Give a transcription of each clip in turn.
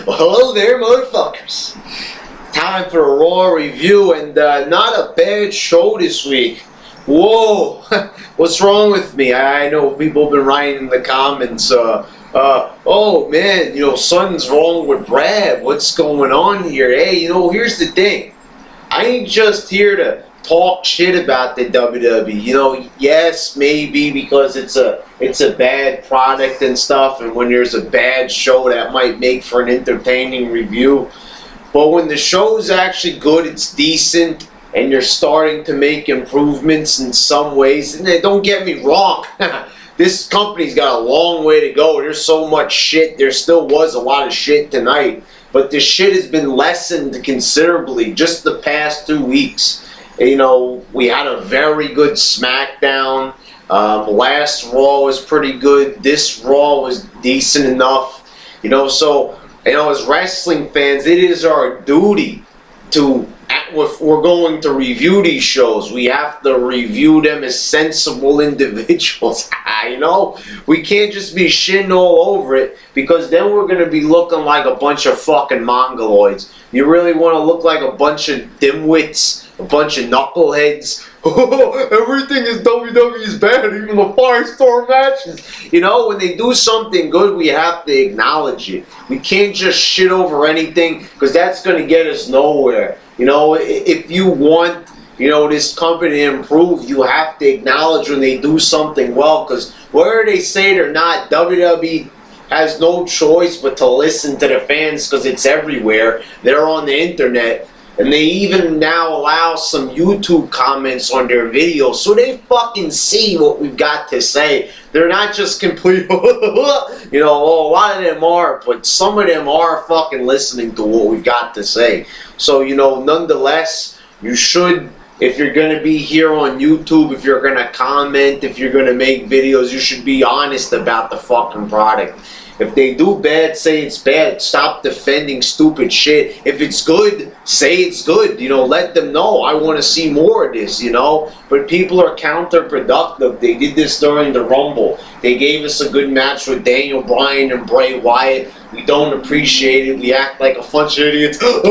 Well, hello there, motherfuckers. Time for a Raw review, and not a bad show this week. Whoa, what's wrong with me? I know people have been writing in the comments, oh man, you know, something's wrong with Brad. What's going on here? Hey, you know, here's the thing. I ain't just here to talk shit about the WWE. You know, yes, maybe because it's a bad product and stuff, and when there's a bad show that might make for an entertaining review. But when the show's actually good, it's decent, and you're starting to make improvements in some ways, and don't get me wrong, this company's got a long way to go. There's so much shit. There still was a lot of shit tonight, but the shit has been lessened considerably just the past 2 weeks. You know, we had a very good SmackDown. Last Raw was pretty good. This Raw was decent enough. You know, so, you know, as wrestling fans, it is our duty to, if we're going to review these shows, we have to review them as sensible individuals. You know, we can't just be shitting all over it, because then we're going to be looking like a bunch of fucking mongoloids. You really want to look like a bunch of dimwits, a bunch of knuckleheads. Everything is WWE's bad, even the 5-star matches. You know, when they do something good, we have to acknowledge it. We can't just shit over anything, because that's going to get us nowhere. You know, if you want, you know, this company to improve, you have to acknowledge when they do something well, because whether they say it or not, WWE has no choice but to listen to the fans, because it's everywhere. They're on the internet. And they even now allow some YouTube comments on their videos, so they fucking see what we've got to say. They're not just complete, you know, a lot of them are, but some of them are fucking listening to what we've got to say. So, you know, nonetheless, you should, if you're going to be here on YouTube, if you're going to comment, if you're going to make videos, you should be honest about the fucking product. If they do bad, say it's bad. Stop defending stupid shit. If it's good, say it's good. You know, let them know. I want to see more of this, you know. But people are counterproductive. They did this during the Rumble. They gave us a good match with Daniel Bryan and Bray Wyatt. We don't appreciate it. We act like a bunch of idiots. Oh,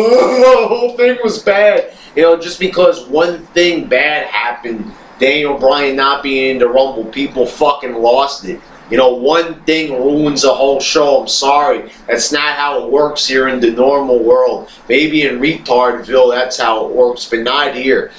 the whole thing was bad. You know, just because one thing bad happened, Daniel Bryan not being in the Rumble, people fucking lost it. You know, one thing ruins a whole show. I'm sorry. That's not how it works here in the normal world. Maybe in Retardville that's how it works, but not here.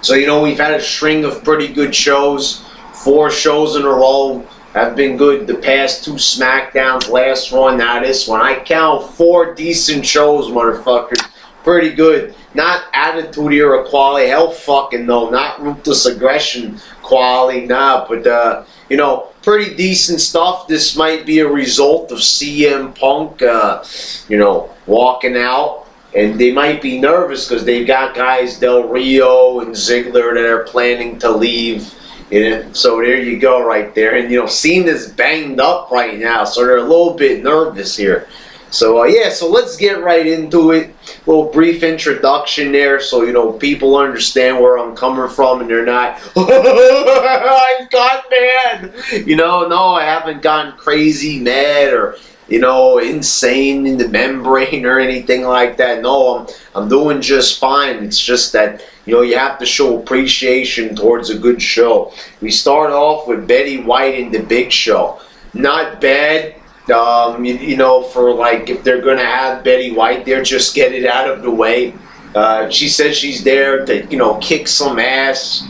So, you know, we've had a string of pretty good shows. 4 shows in a row have been good. The past 2 SmackDowns, last one, now this one. I count 4 decent shows, motherfuckers. Pretty good. Not attitude era quality. Hell fucking no. Not ruthless aggression quality. Nah, but, you know, pretty decent stuff. This might be a result of CM Punk, you know, walking out. And they might be nervous because they've got guys, Del Rio and Ziggler, that are planning to leave. You know, so there you go right there. And, you know, Cena's banged up right now, so they're a little bit nervous here. So, yeah, so let's get right into it. A little brief introduction there so, you know, people understand where I'm coming from and they're not, I got mad. You know, no, I haven't gone crazy mad or, you know, insane in the membrane or anything like that. No, I'm doing just fine. It's just that, you know, you have to show appreciation towards a good show. We start off with Betty White in the Big Show. Not bad. You know, for like, if they're going to have Betty White there, just get it out of the way. She says she's there to, you know, kick some ass.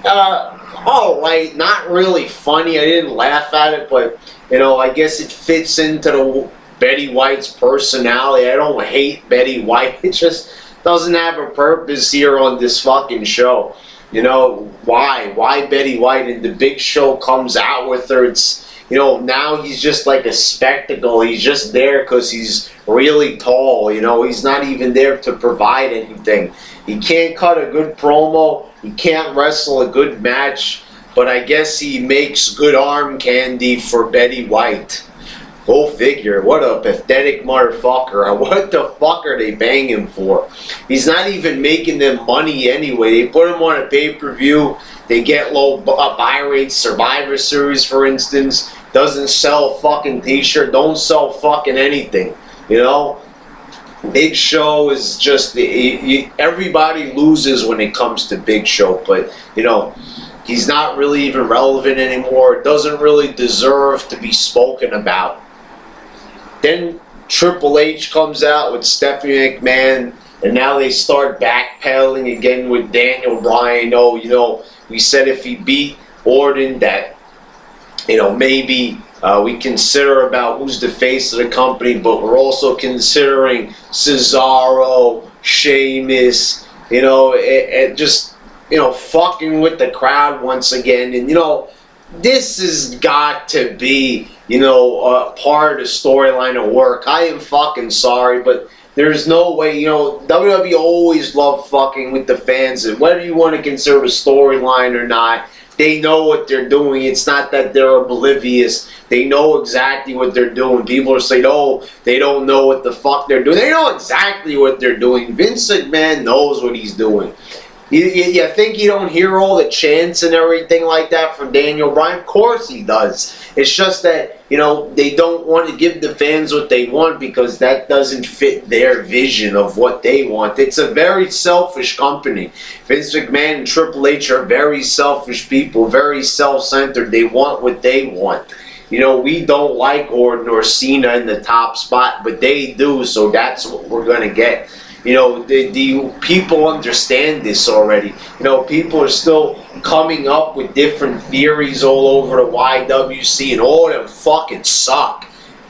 Alright, not really funny. I didn't laugh at it, but, you know, I guess it fits into the Betty White's personality. I don't hate Betty White. It just doesn't have a purpose here on this fucking show. You know, why? Why Betty White? And the Big Show comes out with her. It's, you know, now he's just like a spectacle. He's just there because he's really tall. You know, he's not even there to provide anything. He can't cut a good promo. He can't wrestle a good match. But I guess he makes good arm candy for Betty White. Go figure. What a pathetic motherfucker. What the fuck are they paying him for? He's not even making them money anyway. They put him on a pay-per-view. They get low buy rates. Survivor Series, for instance, doesn't sell a fucking t-shirt. Don't sell fucking anything. You know, Big Show is just everybody loses when it comes to Big Show, but you know, he's not really even relevant anymore. Doesn't really deserve to be spoken about. Then Triple H comes out with Stephanie McMahon, and now they start backpedaling again with Daniel Bryan. Oh, you know, we said if he beat Orton that, you know, maybe we consider about who's the face of the company, but we're also considering Cesaro, Sheamus, you know, and just, you know, fucking with the crowd once again. And, you know, this has got to be, you know, part of the storyline of work. I am fucking sorry, but there's no way, you know, WWE always loved fucking with the fans, and whether you want to consider a storyline or not, they know what they're doing. It's not that they're oblivious. They know exactly what they're doing. People are saying, oh, they don't know what the fuck they're doing. They know exactly what they're doing. Vince McMahon knows what he's doing. You think you don't hear all the chants and everything like that from Daniel Bryan? Of course he does. It's just that, you know, they don't want to give the fans what they want because that doesn't fit their vision of what they want. It's a very selfish company. Vince McMahon and Triple H are very selfish people, very self-centered. They want what they want. You know, we don't like Orton or Cena in the top spot, but they do, so that's what we're going to get. You know, the people understand this already. You know, people are still coming up with different theories all over the YWC, and all of them fucking suck.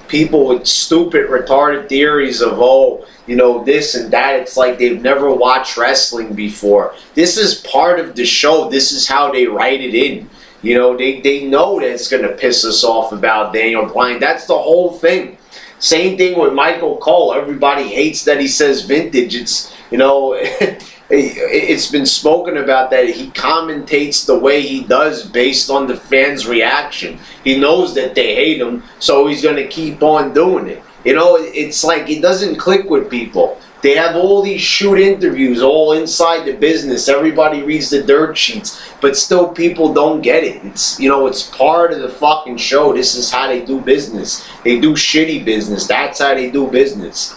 People with stupid, retarded theories of, oh, you know, this and that. It's like they've never watched wrestling before. This is part of the show. This is how they write it in. You know, they know that it's going to piss us off about Daniel Bryan. That's the whole thing. Same thing with Michael Cole. Everybody hates that he says vintage. It's, you know, it's been spoken about that he commentates the way he does based on the fans' reaction. He knows that they hate him, so he's going to keep on doing it. You know, it's like it doesn't click with people. They have all these shoot interviews all inside the business. Everybody reads the dirt sheets, but still people don't get it. It's, you know, it's part of the fucking show. This is how they do business. They do shitty business. That's how they do business.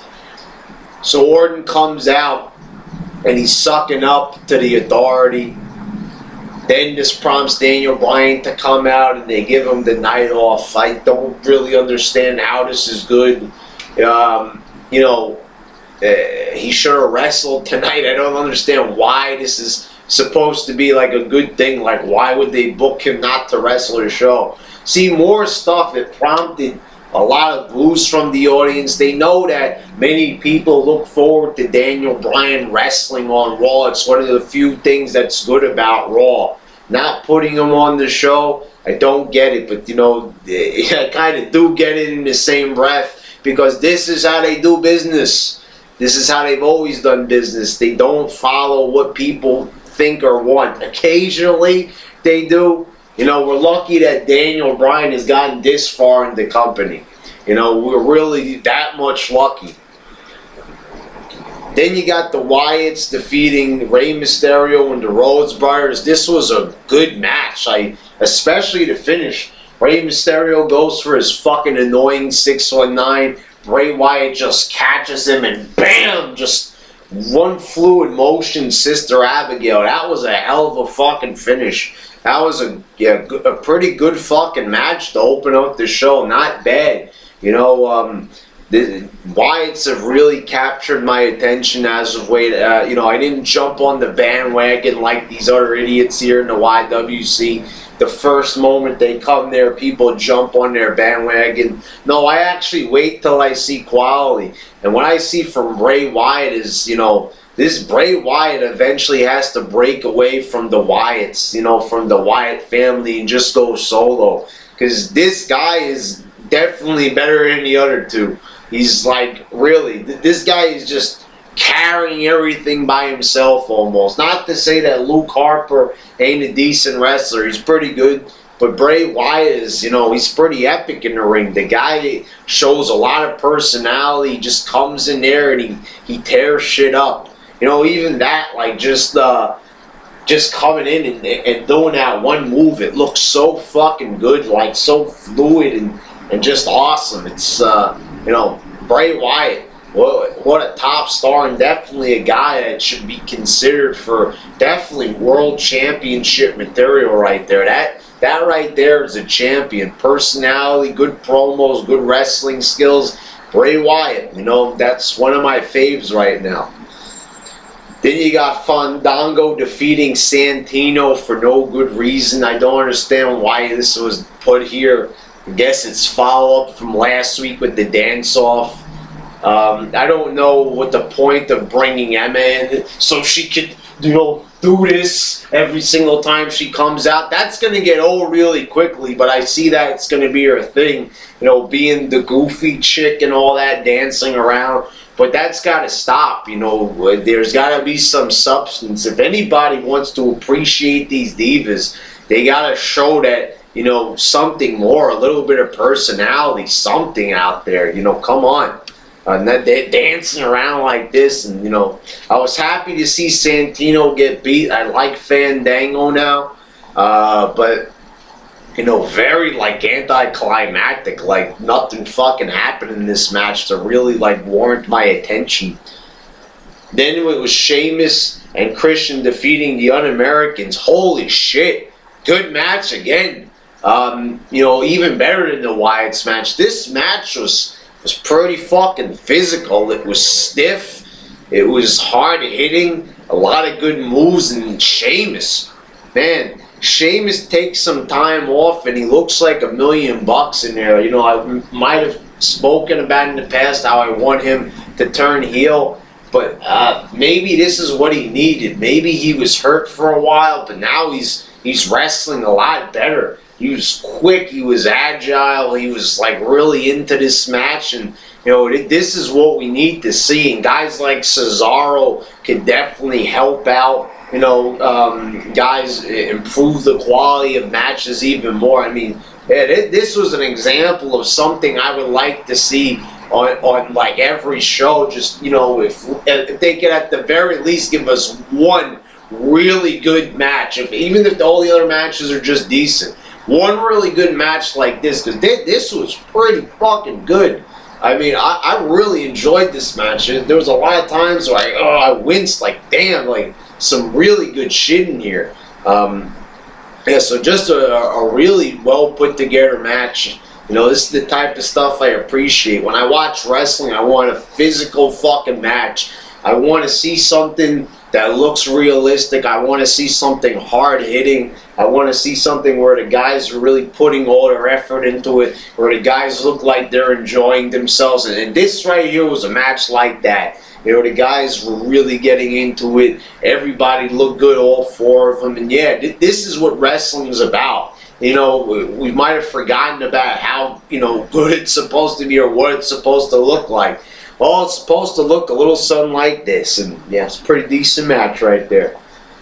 So Orton comes out and he's sucking up to the Authority. Then this prompts Daniel Bryan to come out and they give him the night off. I don't really understand how this is good. You know, he should have wrestled tonight. I don't understand why this is supposed to be like a good thing. Like, why would they book him not to wrestle the show? See, more stuff. It prompted a lot of boos from the audience. They know that many people look forward to Daniel Bryan wrestling on Raw. It's one of the few things that's good about Raw. Not putting him on the show, I don't get it. But, you know, I kind of do get it in the same breath, because this is how they do business. This is how they've always done business. They don't follow what people think or want. Occasionally, they do. You know, we're lucky that Daniel Bryan has gotten this far in the company. You know, we're really that much lucky. Then you got the Wyatts defeating Rey Mysterio and the Rhodes Brothers. This was a good match. Especially the finish. Rey Mysterio goes for his fucking annoying 619. Bray Wyatt just catches him and BAM! Just one fluid motion, Sister Abigail. That was a hell of a fucking finish. That was a pretty good fucking match to open up the show. Not bad. You know, the Wyatts have really captured my attention as of late. You know, I didn't jump on the bandwagon like these other idiots here in the YWC. The first moment they come there, people jump on their bandwagon. No, I actually wait till I see quality. And what I see from Bray Wyatt is, you know, this Bray Wyatt eventually has to break away from the Wyatts, you know, from the Wyatt family, and just go solo. Because this guy is definitely better than the other two. He's like, really, this guy is just carrying everything by himself almost. Not to say that Luke Harper ain't a decent wrestler. He's pretty good. But Bray Wyatt is, you know, he's pretty epic in the ring. The guy shows a lot of personality. He just comes in there and he tears shit up. You know, even that, like, just coming in and doing that one move, it looks so fucking good, like so fluid and just awesome. It's, you know, Bray Wyatt. What a top star, and definitely a guy that should be considered for definitely world championship material right there. That right there is a champion. Personality, good promos, good wrestling skills. Bray Wyatt, you know, that's one of my faves right now. Then you got Fandango defeating Santino for no good reason. I don't understand why this was put here. I guess it's follow-up from last week with the dance-off. I don't know what the point of bringing Emma in so she could, you know, do this every single time she comes out. That's going to get old really quickly, but I see that it's going to be her thing, you know, being the goofy chick and all that, dancing around. But that's got to stop, you know. There's got to be some substance. If anybody wants to appreciate these divas, they got to show that, you know, something more, a little bit of personality, something out there, you know, come on. They're dancing around like this, and, you know, I was happy to see Santino get beat. I like Fandango now, but, you know, very, like, anticlimactic, like, nothing fucking happened in this match to really, like, warrant my attention. Then it was Sheamus and Christian defeating the Un-Americans. Holy shit, good match again. You know, even better than the Wyatts match. This match was pretty fucking physical. It was stiff. It was hard hitting. A lot of good moves. And Sheamus, man, Sheamus takes some time off and he looks like $1 million in there. You know, I might have spoken about in the past how I want him to turn heel, but maybe this is what he needed. Maybe he was hurt for a while, but now he's wrestling a lot better. He was quick, he was agile, he was like really into this match, and you know, this is what we need to see. And guys like Cesaro can definitely help out, you know, guys improve the quality of matches even more. I mean, yeah, this was an example of something I would like to see on like every show. Just, you know, if they could at the very least give us one really good match, even if all the other matches are just decent. One really good match like this, because this was pretty fucking good. I mean, I really enjoyed this match. There was a lot of times where I winced, like, damn, like, some really good shit in here. Yeah, so just a really well put together match. You know, this is the type of stuff I appreciate. When I watch wrestling, I want a physical fucking match. I want to see something that looks realistic. I want to see something hard-hitting. I want to see something where the guys are really putting all their effort into it, where the guys look like they're enjoying themselves. And this right here was a match like that. You know, the guys were really getting into it. Everybody looked good, all four of them. And yeah, this is what wrestling is about. You know, we might have forgotten about how, you know, good it's supposed to be or what it's supposed to look like. Well, it's supposed to look a little something like this, and yeah, it's a pretty decent match right there.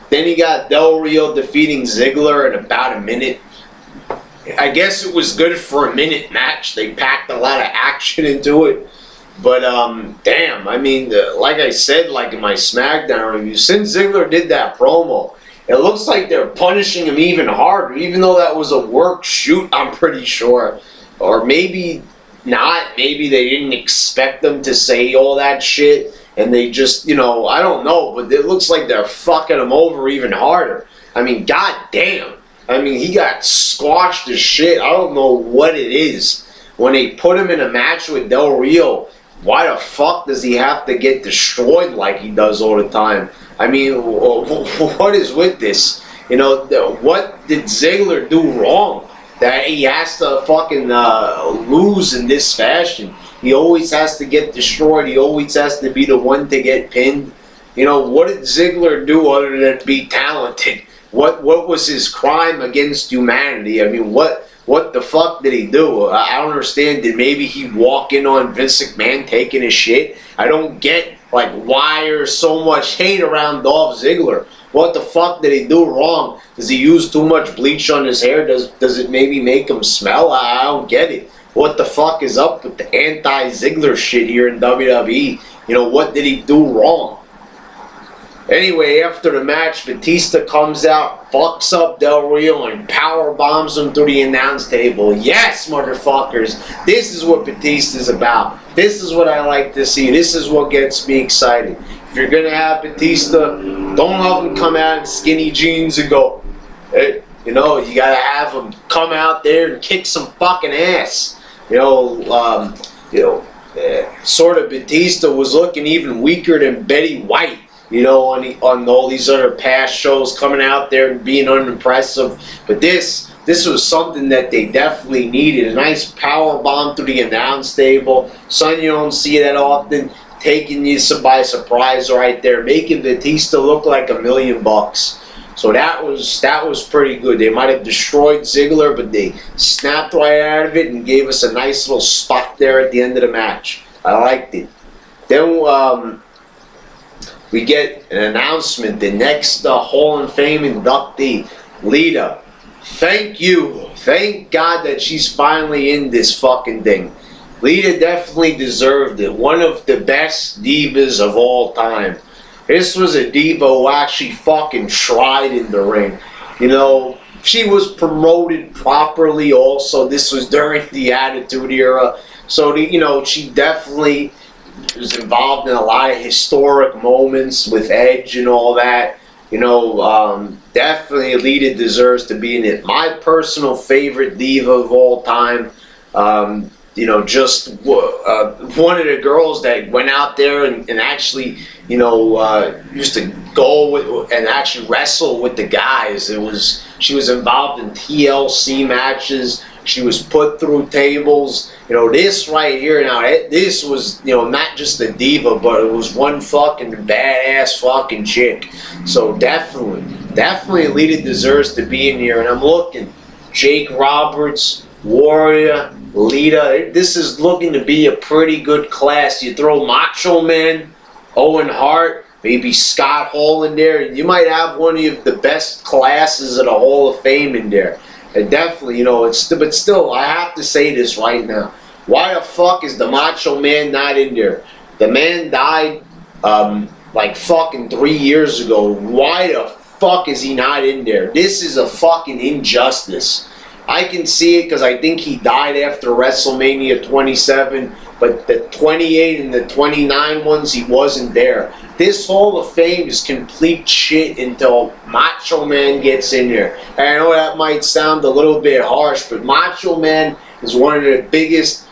Then you got Del Rio defeating Ziggler in about a minute. I guess it was good for a minute match. They packed a lot of action into it. But, damn, I mean, like I said, like in my SmackDown review, since Ziggler did that promo, it looks like they're punishing him even harder, even though that was a work shoot, I'm pretty sure. Or maybe not. Maybe they didn't expect them to say all that shit, and they just, you know, I don't know, but it looks like they're fucking him over even harder. I mean, goddamn. I mean, he got squashed as shit. I don't know what it is. When they put him in a match with Del Rio, why the fuck does he have to get destroyed like he does all the time? I mean, what is with this? You know, what did Ziggler do wrong that he has to fucking lose in this fashion? He always has to get destroyed. He always has to be the one to get pinned. You know, what did Ziggler do other than be talented? What was his crime against humanity? I mean, what the fuck did he do? I don't understand. Did maybe he walk in on Vince McMahon taking his shit? I don't get, like, why there's so much hate around Dolph Ziggler. What the fuck did he do wrong? Does he use too much bleach on his hair? Does it maybe make him smell? I don't get it. What the fuck is up with the anti-Ziggler shit here in WWE? You know, what did he do wrong? Anyway, after the match, Batista comes out, fucks up Del Rio, and power bombs him through the announce table. Yes, motherfuckers, this is what Batista's about. This is what I like to see. This is what gets me excited. If you're gonna have Batista, don't have him come out in skinny jeans and go, hey, you know, you gotta have him come out there and kick some fucking ass. Sort of Batista was looking even weaker than Betty White. You know, on all these other past shows, coming out there and being unimpressive. But this was something that they definitely needed. A nice power bomb through the announce table. Son, you don't see that often. Taking you by surprise right there. Making Batista look like $1 million. So that was pretty good. They might have destroyed Ziggler, but they snapped right out of it and gave us a nice little spot there at the end of the match. I liked it. Then we get an announcement. The next Hall of Fame inductee, Lita. Thank you. Thank God that she's finally in this fucking thing. Lita definitely deserved it. One of the best divas of all time. This was a diva who actually fucking tried in the ring. You know, she was promoted properly also. This was during the Attitude Era. So, you know, she definitely was involved in a lot of historic moments with Edge and all that. You know, definitely Lita deserves to be in it. My personal favorite diva of all time. You know, just one of the girls that went out there and actually, you know, used to go and actually wrestle with the guys. She was involved in TLC matches. She was put through tables. You know, this right here now, this was, you know, not just a diva, but it was one fucking badass fucking chick. So definitely Lita deserves to be in here. And I'm looking, Jake Roberts, Warrior, Lita. This is looking to be a pretty good class. You throw Macho Man, Owen Hart, maybe Scott Hall in there. You might have one of the best classes of the Hall of Fame in there. And definitely, you know, but still, I have to say this right now. Why the fuck is the Macho Man not in there? The man died like fucking 3 years ago. Why the fuck is he not in there? This is a fucking injustice. I can see it because I think he died after WrestleMania 27, but the 28 and the 29 ones, he wasn't there. This Hall of Fame is complete shit until Macho Man gets in there. And I know that might sound a little bit harsh, but Macho Man is one of the biggest,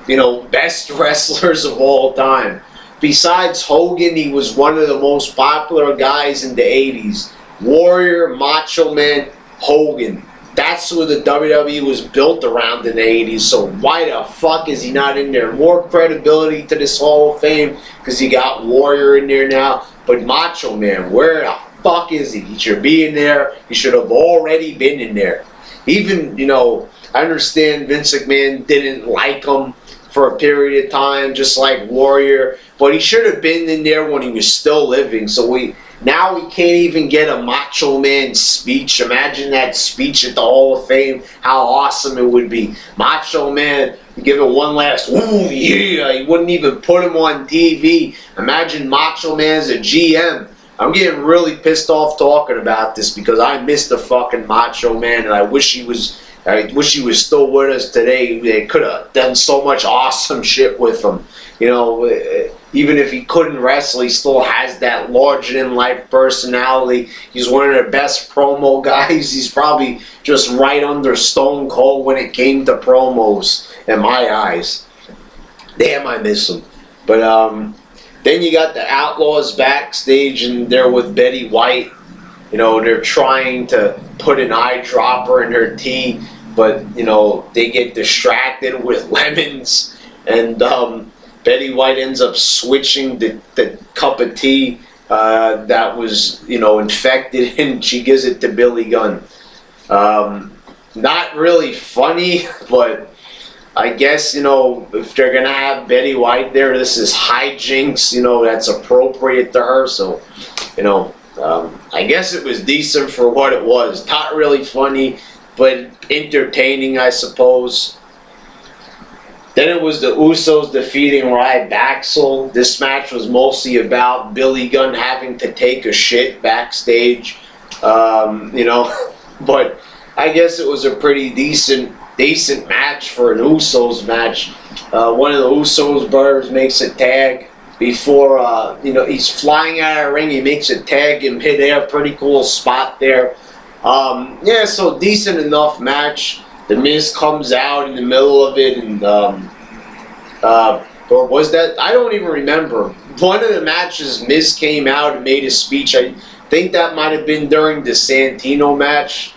you know, best wrestlers of all time. Besides Hogan, he was one of the most popular guys in the 80s. Warrior, Macho Man, Hogan. That's who the WWE was built around in the 80s. So why the fuck is he not in there? More credibility to this Hall of Fame because you got Warrior in there now. But Macho Man, where the fuck is he? He should be in there. He should have already been in there. Even, you know, I understand Vince McMahon didn't like him for a period of time, just like Warrior. But he should have been in there when he was still living. So now we can't even get a Macho Man speech. Imagine that speech at the Hall of Fame. How awesome it would be. Macho Man, give it one last, ooh, yeah. He wouldn't even put him on TV. Imagine Macho Man as a GM. I'm getting really pissed off talking about this because I miss the fucking Macho Man and I wish he was still with us today. They could have done so much awesome shit with him. You know, even if he couldn't wrestle, he still has that larger-than-life personality. He's one of the best promo guys. He's probably just right under Stone Cold when it came to promos, in my eyes. Damn, I miss him. But then you got the Outlaws backstage, and they're with Betty White. You know, they're trying to put an eyedropper in her tea, but, you know, they get distracted with lemons, and Betty White ends up switching the cup of tea that was, you know, infected, and she gives it to Billy Gunn. Not really funny, but I guess, you know, if they're going to have Betty White there, this is hijinks, you know, that's appropriate to her. So, you know, I guess it was decent for what it was. Not really funny, but entertaining, I suppose. Then it was the Usos defeating Rybaxel. This match was mostly about Billy Gunn having to take a shit backstage, you know. But I guess it was a pretty decent match for an Usos match. One of the Usos brothers makes a tag before, you know, he's flying out of the ring. He makes a tag in midair. Pretty cool spot there. Yeah, so decent enough match. The Miz comes out in the middle of it, and or was that? I don't even remember. One of the matches, Miz came out and made a speech. I think that might have been during the Santino match.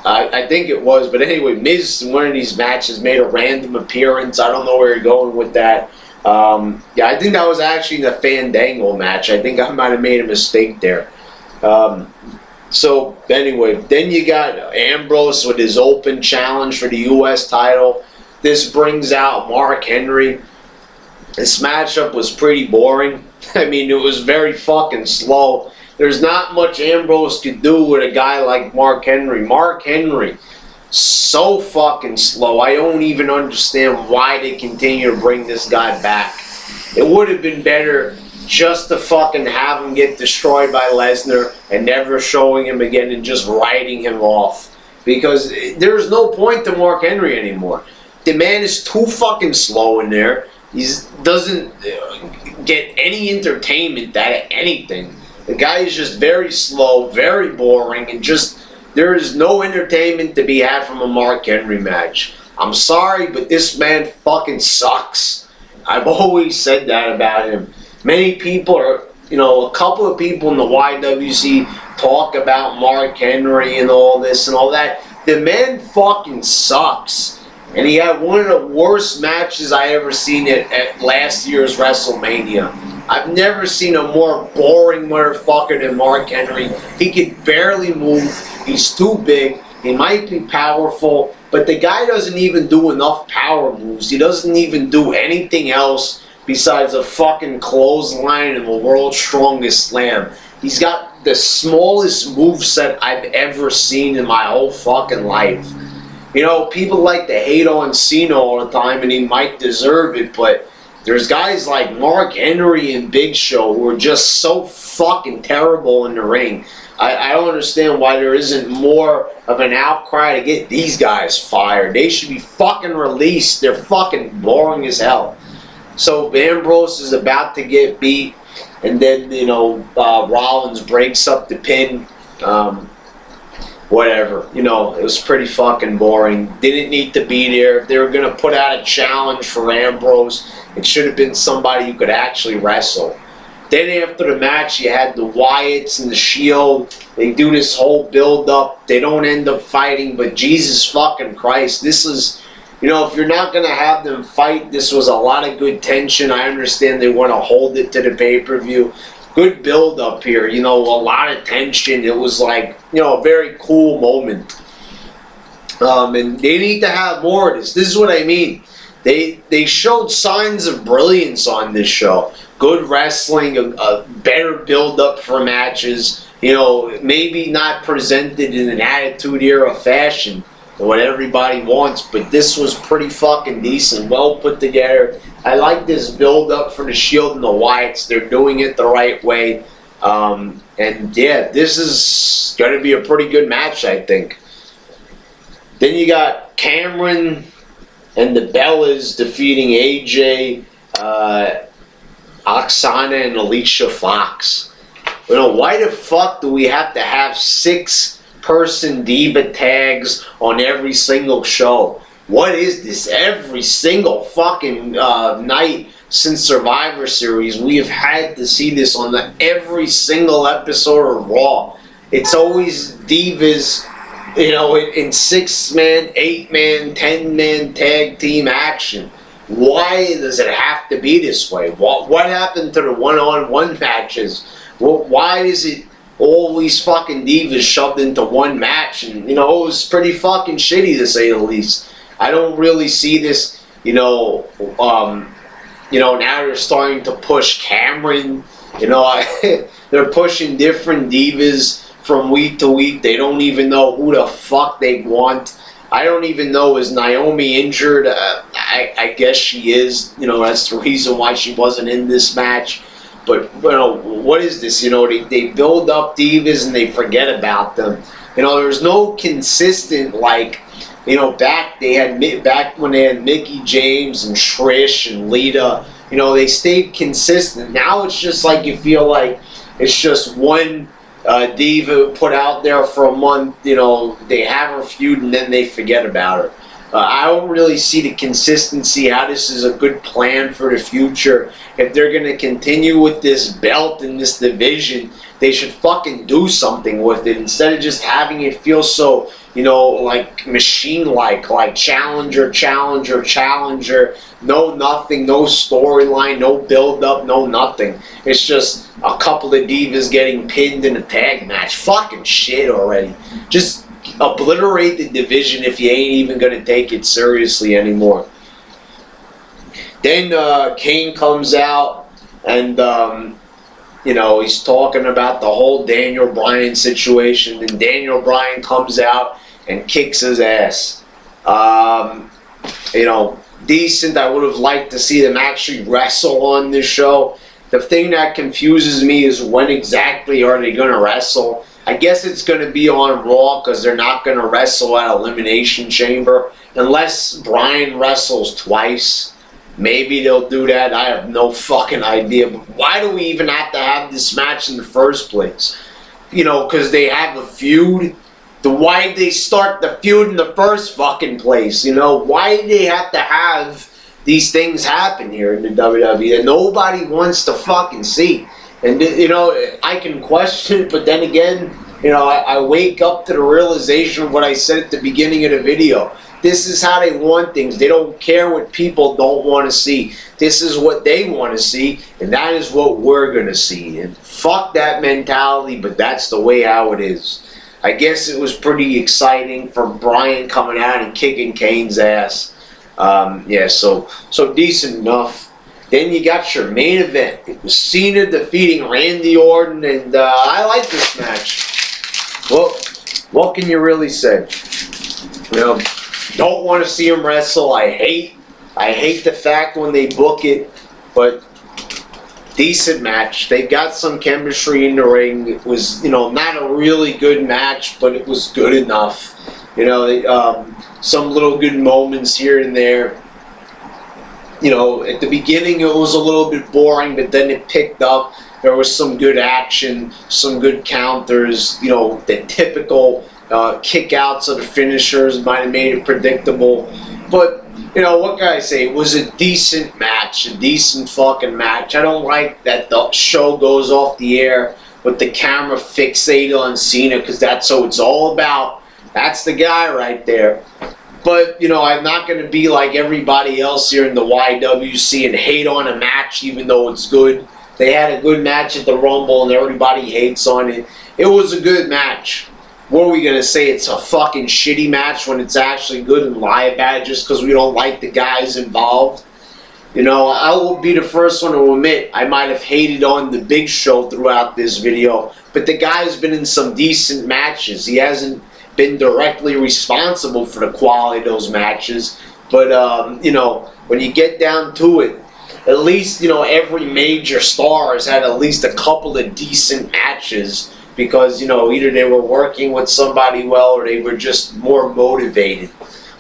I think it was, but anyway, Miz in one of these matches made a random appearance. I don't know where you're going with that. Yeah, I think that was actually the Fandango match. I think I might have made a mistake there. So anyway, then you got Ambrose with his open challenge for the U.S. title. This brings out Mark Henry. This matchup was pretty boring. I mean, it was very fucking slow. There's not much Ambrose could do with a guy like Mark Henry. Mark Henry, so fucking slow. I don't even understand why they continue to bring this guy back. It would have been better just to fucking have him get destroyed by Lesnar and never showing him again and just writing him off. Because there's no point to Mark Henry anymore. The man is too fucking slow in there. He doesn't get any entertainment out of anything. The guy is just very slow, very boring, and just there is no entertainment to be had from a Mark Henry match. I'm sorry, but this man fucking sucks. I've always said that about him. Many people are, you know, a couple of people in the YWC talk about Mark Henry and all this and all that. The man fucking sucks. And he had one of the worst matches I ever seen at last year's WrestleMania. I've never seen a more boring motherfucker than Mark Henry. He can barely move. He's too big. He might be powerful, but the guy doesn't even do enough power moves. He doesn't even do anything else besides a fucking clothesline and the world's strongest slam. He's got the smallest moveset I've ever seen in my whole fucking life. You know, people like to hate on Cena all the time, and he might deserve it, but there's guys like Mark Henry and Big Show who are just so fucking terrible in the ring. I don't understand why there isn't more of an outcry to get these guys fired. They should be fucking released. They're fucking boring as hell. So Ambrose is about to get beat, and then, you know, Rollins breaks up the pin. Whatever. You know, it was pretty fucking boring. Didn't need to be there. If they were going to put out a challenge for Ambrose, it should have been somebody who could actually wrestle. Then after the match, you had the Wyatts and the Shield. They do this whole build-up. They don't end up fighting, but Jesus fucking Christ, this is... You know, if you're not going to have them fight, this was a lot of good tension. I understand they want to hold it to the pay-per-view. Good build-up here. You know, a lot of tension. It was like, you know, a very cool moment. And they need to have more of this. This is what I mean. They showed signs of brilliance on this show. Good wrestling, a better build-up for matches. You know, maybe not presented in an Attitude Era fashion, what everybody wants, but this was pretty fucking decent, well put together. I like this build up for the Shield and the Wyatts. They're doing it the right way, and yeah, this is going to be a pretty good match, I think. Then you got Cameron and the Bellas defeating AJ, Oksana, and Alicia Fox. You know, why the fuck do we have to have 6-person diva tags on every single show? What is this? Every single fucking night since Survivor Series, we have had to see this on every single episode of Raw. It's always divas, you know, in 6-man, 8-man, 10-man tag team action. Why does it have to be this way? What happened to the one-on-one matches? Why is it all these fucking divas shoved into one match? And, you know, it was pretty fucking shitty, to say the least. I don't really see this, you know, now they're starting to push Cameron. You know, they're pushing different divas from week to week. They don't even know who the fuck they want. I don't even know, is Naomi injured? I guess she is. You know, that's the reason why she wasn't in this match. But, you know, what is this? You know, they build up divas and they forget about them. You know, there's no consistent, like, you know, back when they had Mickie James and Trish and Lita, you know, they stayed consistent. Now it's just like you feel like it's just one diva put out there for a month, you know, they have her feud and then they forget about her. I don't really see the consistency, how this is a good plan for the future. If they're going to continue with this belt and this division, they should fucking do something with it instead of just having it feel so, you know, like machine-like, like challenger, challenger, challenger, no nothing, no storyline, no build-up, no nothing. It's just a couple of divas getting pinned in a tag match. Fucking shit already. Just obliterate the division if you ain't even going to take it seriously anymore. Then Kane comes out and, you know, he's talking about the whole Daniel Bryan situation. And Daniel Bryan comes out and kicks his ass. You know, decent. I would have liked to see them actually wrestle on this show. The thing that confuses me is when exactly are they going to wrestle? I guess it's going to be on Raw because they're not going to wrestle at Elimination Chamber. Unless Bryan wrestles twice. Maybe they'll do that. I have no fucking idea. But why do we even have to have this match in the first place? You know, because they have a feud. Why did they start the feud in the first fucking place? You know, why do they have to have these things happen here in the WWE that nobody wants to fucking see? And, you know, I can question it, but then again, you know, I wake up to the realization of what I said at the beginning of the video. This is how they want things. They don't care what people don't want to see. This is what they want to see, and that is what we're going to see. And fuck that mentality, but that's the way how it is. I guess it was pretty exciting for Bryan coming out and kicking Kane's ass. Yeah, so decent enough. Then you got your main event. It was Cena defeating Randy Orton, and I like this match. Well, what can you really say? You know, don't want to see him wrestle. I hate the fact when they book it, but decent match. They got some chemistry in the ring. It was, you know, not a really good match, but it was good enough. You know, some little good moments here and there. You know, at the beginning it was a little bit boring, but then it picked up. There was some good action, some good counters. You know, the typical kickouts of the finishers might have made it predictable. But, you know, what can I say? It was a decent match, a decent fucking match. I don't like that the show goes off the air with the camera fixated on Cena, because that's what it's all about. That's the guy right there. But, you know, I'm not going to be like everybody else here in the YWC and hate on a match even though it's good. They had a good match at the Rumble and everybody hates on it. It was a good match. What are we going to say? It's a fucking shitty match when it's actually good and lie about it just because we don't like the guys involved? You know, I will be the first one to admit I might have hated on the Big Show throughout this video, but the guy's been in some decent matches. He hasn't been directly responsible for the quality of those matches, but you know, when you get down to it, at least, you know, every major star has had at least a couple of decent matches because, you know, either they were working with somebody well or they were just more motivated.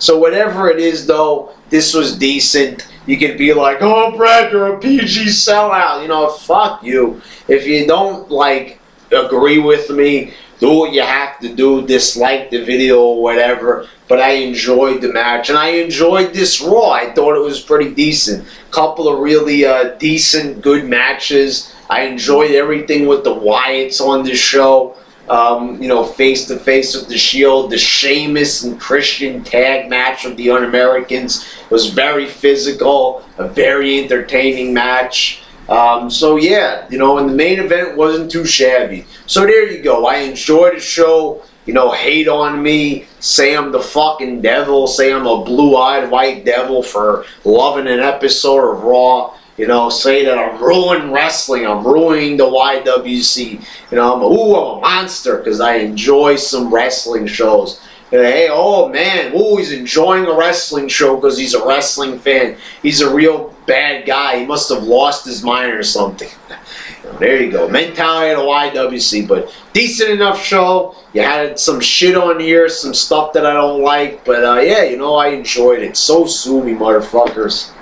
So whatever it is though, this was decent. You could be like, oh Brad, you're a PG sellout, you know, fuck you. If you don't like agree with me, do what you have to do, dislike the video or whatever, but I enjoyed the match, and I enjoyed this Raw. I thought it was pretty decent. Couple of really decent, good matches. I enjoyed everything with the Wyatts on this show. You know, face-to-face with the Shield. The Sheamus and Christian tag match with the Un-Americans was very physical, a very entertaining match. So yeah, you know, and the main event wasn't too shabby. So there you go. I enjoyed the show. You know, hate on me, say I'm the fucking devil, say I'm a blue-eyed white devil for loving an episode of Raw. You know, say that I'm ruining wrestling, I'm ruining the YWC. You know, I'm a monster because I enjoy some wrestling shows. Hey, oh man, oh, he's enjoying a wrestling show because he's a wrestling fan. He's a real bad guy. He must have lost his mind or something. There you go. Mentality of the YWC, but decent enough show. You had some shit on here, some stuff that I don't like, but yeah, you know, I enjoyed it. So sue me, motherfuckers.